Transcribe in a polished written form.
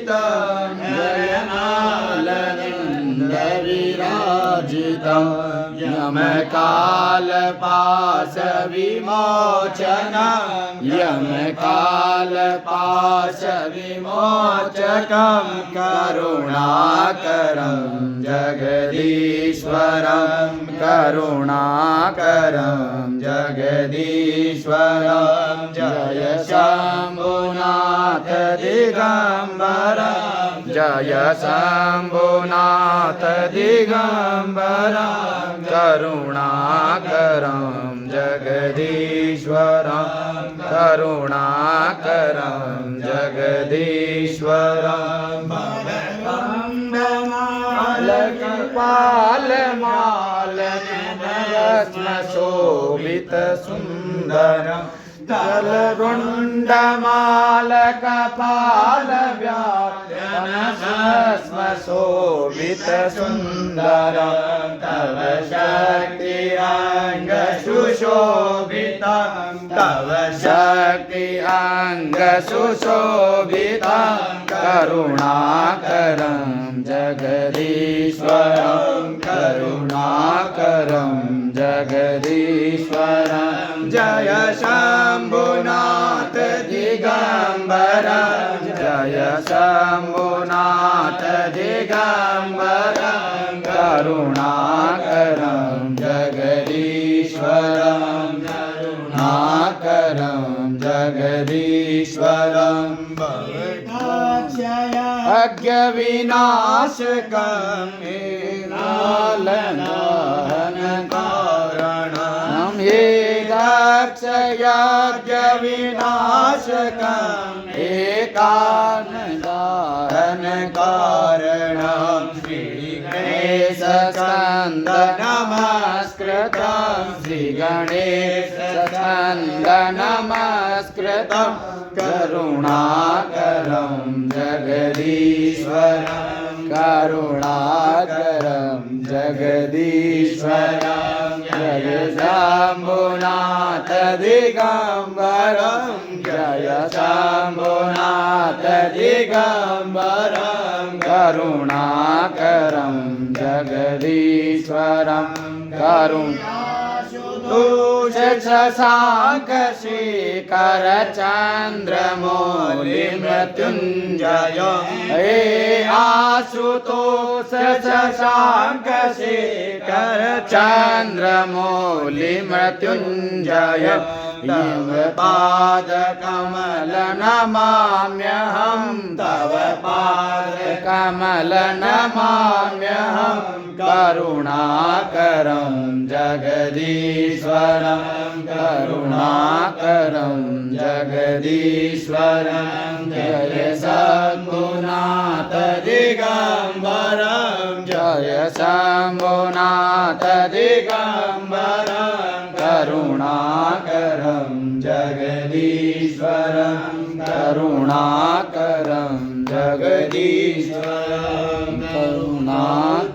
विराजितं जयनालनिन्दविराजितं यमकालपाशविमोचनं यमकालपाशविमोचकं करुणाकरं जगदीश्वरं करुणाकरं जगदीश्वरं जय शम्भुनाथ दिगम्बरं जय शम्भुनाथ दिगम्बरं करुणाकरं जगदीश्वरं करुणाकरं जगदीश्वरं पालमालकपालमालकरत्नशोभितसुन्दरं तलरुण्डमालकपालव्यासमशोभितसुन्दरं तव शक्ति अङ्गसुशोभितं तव शक्ति अङ्गसुशोभितं करुणाकरं जगदीश्वरं करुणाकरं जगदीश्वरं जय शम्भुनाथ दिगम्बरं जय शम्भुनाथ दिगम्बरं करुणाकरं जगदीश्वरं करुणाकरं जगदीश्वरं अज्ञविनाशकं कारणं हे दक्षयज्ञविनाशकम् एकानदानकारणं श्रीगणेशस्कन्दनमस्कृतं श्रीगणेशस्कन्दनमस्कृतं करुणाकरं जगदीश्वरं करुणाकरं जगदीश्वरं जय शम्भुनाथ दिगम्बरं जय शम्भुनाथ दिगम्बरं करुणाकरं जगदीश्वरं शशाङ्कशेखर चन्द्रमौलिमृत्युञ्जय हे आशुतोष शशाङ्कशेखर चन्द्रमौलिमृत्युञ्जय पादकमल नमाम्यहं तव पादकमल नमाम्यहं करुणाकरं जगदीश्वरं करुणाकरं जगदीश्वरं जय शम्भुनाथ दिगम्बरं जय शम्भुनाथ दिगम्बरं करुणाकरं जगदीश्वरं करुणाकरं जगदीश्वरं करुणाकरं